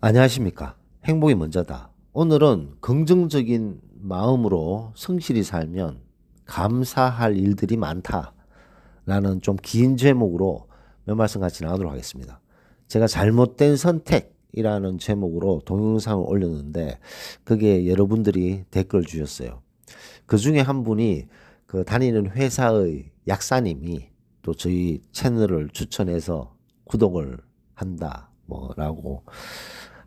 안녕하십니까. 행복이 먼저다. 오늘은 긍정적인 마음으로 성실히 살면 감사할 일들이 많다라는 좀 긴 제목으로 몇 말씀 같이 나누도록 하겠습니다. 제가 잘못된 선택이라는 제목으로 동영상을 올렸는데 그게 여러분들이 댓글 주셨어요. 그 중에 한 분이 그 다니는 회사의 약사님이 또 저희 채널을 추천해서 구독을 한다 뭐라고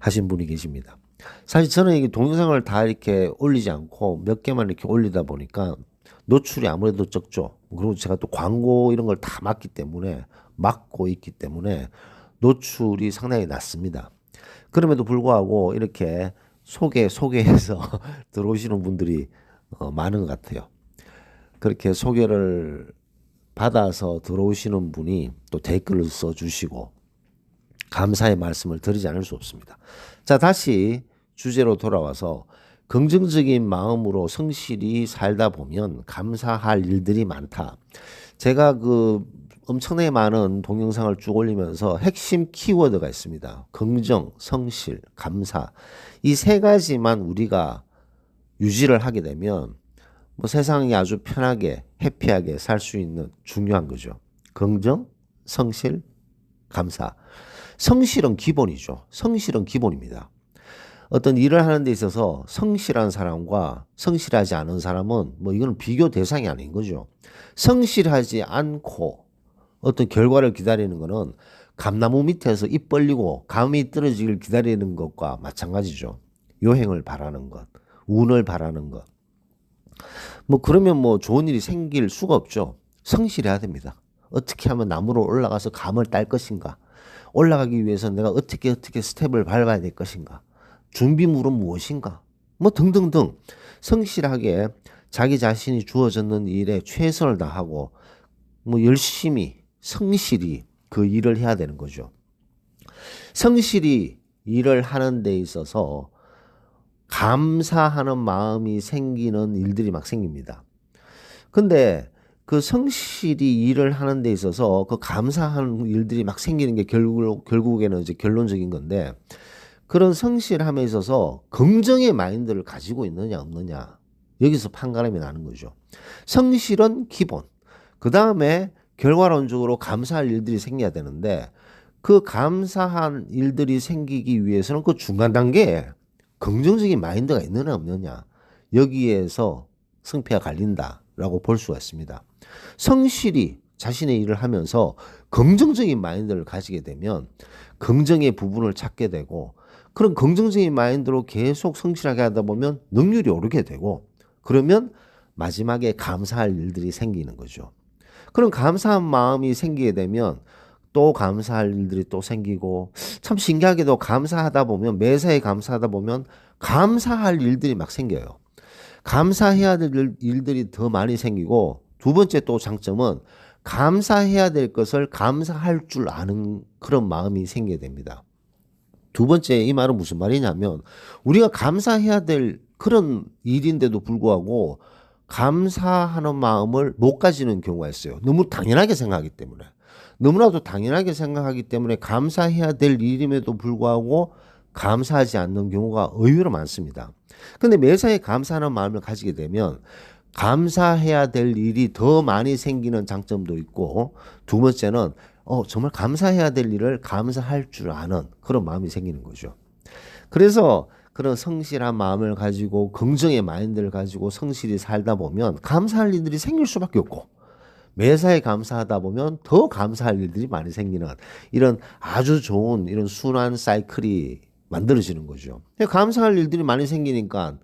하신 분이 계십니다. 사실 저는 이게 동영상을 다 이렇게 올리지 않고 몇 개만 이렇게 올리다 보니까 노출이 아무래도 적죠. 그리고 제가 또 광고 이런 걸 다 막고 있기 때문에 노출이 상당히 낮습니다. 그럼에도 불구하고 이렇게 소개해서 들어오시는 분들이 많은 것 같아요. 그렇게 소개를 받아서 들어오시는 분이 또 댓글을 써주시고 감사의 말씀을 드리지 않을 수 없습니다. 자, 다시 주제로 돌아와서 긍정적인 마음으로 성실히 살다 보면 감사할 일들이 많다. 제가 그 엄청나게 많은 동영상을 쭉 올리면서 핵심 키워드가 있습니다. 긍정, 성실, 감사. 이 세 가지만 우리가 유지를 하게 되면 뭐 세상이 아주 편하게 해피하게 살 수 있는 중요한 거죠. 긍정, 성실, 감사. 성실은 기본이죠. 성실은 기본입니다. 어떤 일을 하는 데 있어서 성실한 사람과 성실하지 않은 사람은 뭐 이거는 비교 대상이 아닌 거죠. 성실하지 않고 어떤 결과를 기다리는 거는 감나무 밑에서 입 벌리고 감이 떨어지길 기다리는 것과 마찬가지죠. 요행을 바라는 것, 운을 바라는 것. 뭐 그러면 뭐 좋은 일이 생길 수가 없죠. 성실해야 됩니다. 어떻게 하면 나무로 올라가서 감을 딸 것인가? 올라가기 위해서 내가 어떻게 스텝을 밟아야 될 것인가? 준비물은 무엇인가? 뭐 등등등 성실하게 자기 자신이 주어졌는 일에 최선을 다하고 뭐 열심히 성실히 그 일을 해야 되는 거죠. 성실히 일을 하는 데 있어서 감사하는 마음이 생기는 일들이 막 생깁니다. 근데 그 성실히 일을 하는 데 있어서 그 감사하는 일들이 막 생기는 게 결국에는 이제 결론적인 건데 그런 성실함에 있어서 긍정의 마인드를 가지고 있느냐 없느냐 여기서 판가름이 나는 거죠. 성실은 기본. 그 다음에 결과론적으로 감사할 일들이 생겨야 되는데 그 감사한 일들이 생기기 위해서는 그 중간 단계에 긍정적인 마인드가 있느냐 없느냐 여기에서 승패가 갈린다라고 볼 수가 있습니다. 성실히 자신의 일을 하면서 긍정적인 마인드를 가지게 되면 긍정의 부분을 찾게 되고 그런 긍정적인 마인드로 계속 성실하게 하다 보면 능률이 오르게 되고 그러면 마지막에 감사할 일들이 생기는 거죠. 그런 감사한 마음이 생기게 되면 또 감사할 일들이 또 생기고 참 신기하게도 감사하다 보면 매사에 감사하다 보면 감사할 일들이 막 생겨요. 감사해야 될 일들이 더 많이 생기고 두 번째 또 장점은 감사해야 될 것을 감사할 줄 아는 그런 마음이 생기게 됩니다. 두 번째 이 말은 무슨 말이냐면 우리가 감사해야 될 그런 일인데도 불구하고 감사하는 마음을 못 가지는 경우가 있어요. 너무 당연하게 생각하기 때문에. 너무나도 당연하게 생각하기 때문에 감사해야 될 일임에도 불구하고 감사하지 않는 경우가 의외로 많습니다. 근데 매사에 감사하는 마음을 가지게 되면 감사해야 될 일이 더 많이 생기는 장점도 있고 두 번째는 정말 감사해야 될 일을 감사할 줄 아는 그런 마음이 생기는 거죠. 그래서 그런 성실한 마음을 가지고 긍정의 마인드를 가지고 성실히 살다 보면 감사할 일들이 생길 수밖에 없고 매사에 감사하다 보면 더 감사할 일들이 많이 생기는 이런 아주 좋은 이런 순환 사이클이 만들어지는 거죠. 감사할 일들이 많이 생기니까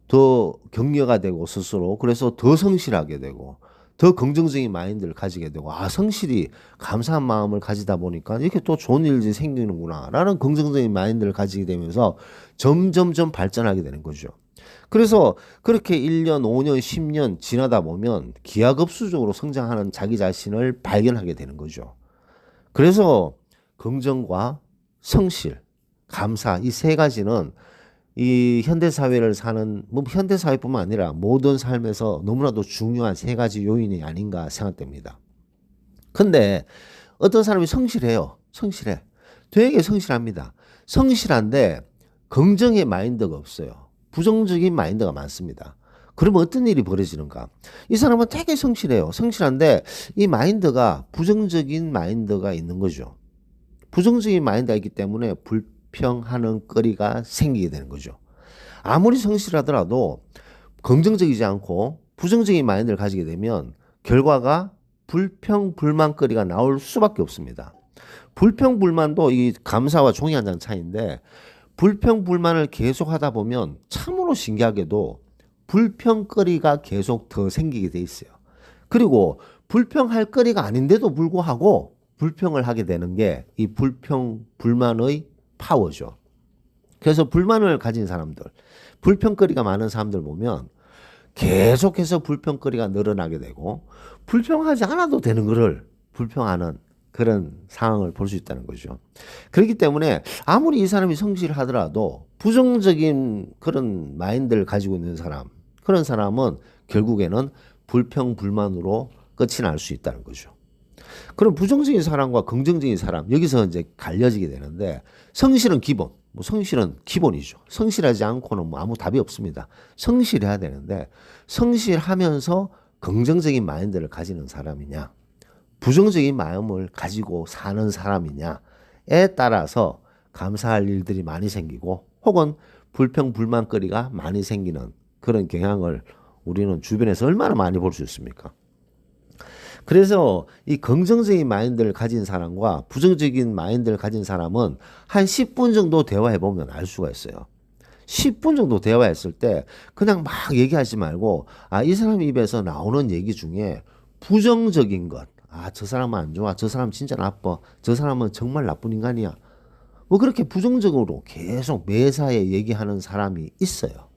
더 격려가 되고 스스로 그래서 더 성실하게 되고 더 긍정적인 마인드를 가지게 되고 성실히 감사한 마음을 가지다 보니까 이렇게 또 좋은 일들이 생기는구나 라는 긍정적인 마인드를 가지게 되면서 점점점 발전하게 되는 거죠. 그래서 그렇게 1년, 5년, 10년 지나다 보면 기하급수적으로 성장하는 자기 자신을 발견하게 되는 거죠. 그래서 긍정과 성실, 감사 이 세 가지는 이 현대사회를 사는 뭐 현대사회뿐만 아니라 모든 삶에서 너무나도 중요한 세 가지 요인이 아닌가 생각됩니다. 근데 어떤 사람이 성실해요. 성실해. 되게 성실합니다. 성실한데 긍정의 마인드가 없어요. 부정적인 마인드가 많습니다. 그러면 어떤 일이 벌어지는가? 이 사람은 되게 성실해요. 성실한데 이 마인드가 부정적인 마인드가 있는 거죠. 부정적인 마인드가 있기 때문에 불평하는 거리가 생기게 되는 거죠. 아무리 성실하더라도 긍정적이지 않고 부정적인 마인드를 가지게 되면 결과가 불평, 불만거리가 나올 수밖에 없습니다. 불평, 불만도 이 감사와 종이 한 장 차이인데 불평, 불만을 계속 하다 보면 참으로 신기하게도 불평거리가 계속 더 생기게 돼 있어요. 그리고 불평할 거리가 아닌데도 불구하고 불평을 하게 되는 게 이 불평, 불만의 파워죠. 그래서 불만을 가진 사람들, 불평거리가 많은 사람들 보면 계속해서 불평거리가 늘어나게 되고 불평하지 않아도 되는 거를 불평하는 그런 상황을 볼 수 있다는 거죠. 그렇기 때문에 아무리 이 사람이 성실하더라도 부정적인 그런 마인드를 가지고 있는 사람, 그런 사람은 결국에는 불평, 불만으로 끝이 날 수 있다는 거죠. 그럼 부정적인 사람과 긍정적인 사람, 여기서 이제 갈려지게 되는데 성실은 기본, 성실은 기본이죠. 성실하지 않고는 아무 답이 없습니다. 성실해야 되는데 성실하면서 긍정적인 마인드를 가지는 사람이냐, 부정적인 마음을 가지고 사는 사람이냐에 따라서 감사할 일들이 많이 생기고 혹은 불평, 불만거리가 많이 생기는 그런 경향을 우리는 주변에서 얼마나 많이 볼 수 있습니까? 그래서 이 긍정적인 마인드를 가진 사람과 부정적인 마인드를 가진 사람은 한 10분 정도 대화해보면 알 수가 있어요. 10분 정도 대화했을 때 그냥 막 얘기하지 말고 이 사람 입에서 나오는 얘기 중에 부정적인 것, 저 사람은 안 좋아, 저 사람 진짜 나빠, 저 사람은 정말 나쁜 인간이야, 그렇게 부정적으로 계속 매사에 얘기하는 사람이 있어요.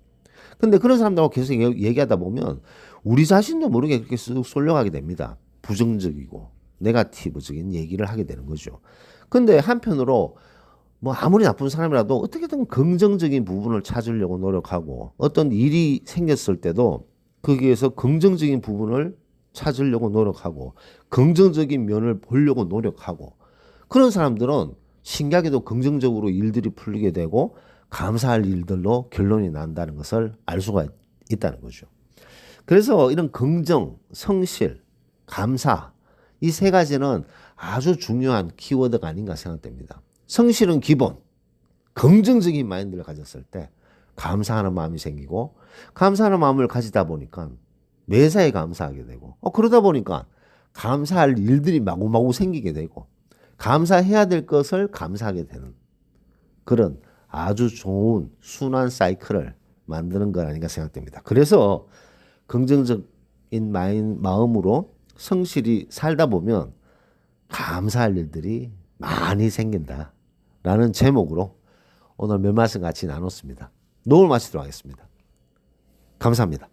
근데 그런 사람들하고 계속 얘기하다 보면 우리 자신도 모르게 그렇게 쑥 쏠려가게 됩니다. 부정적이고 네거티브적인 얘기를 하게 되는 거죠. 근데 한편으로 아무리 나쁜 사람이라도 어떻게든 긍정적인 부분을 찾으려고 노력하고 어떤 일이 생겼을 때도 거기에서 긍정적인 부분을 찾으려고 노력하고 긍정적인 면을 보려고 노력하고 그런 사람들은 신기하게도 긍정적으로 일들이 풀리게 되고 감사할 일들로 결론이 난다는 것을 알 수가 있다는 거죠. 그래서 이런 긍정, 성실, 감사 이 세 가지는 아주 중요한 키워드가 아닌가 생각됩니다. 성실은 기본, 긍정적인 마인드를 가졌을 때 감사하는 마음이 생기고 감사하는 마음을 가지다 보니까 매사에 감사하게 되고 그러다 보니까 감사할 일들이 마구마구 생기게 되고 감사해야 될 것을 감사하게 되는 그런 아주 좋은 순환 사이클을 만드는 것 아닌가 생각됩니다. 그래서 긍정적인 마음으로 성실히 살다 보면 감사할 일들이 많이 생긴다라는 제목으로 오늘 몇 말씀 같이 나눴습니다. 녹음을 마치도록 하겠습니다. 감사합니다.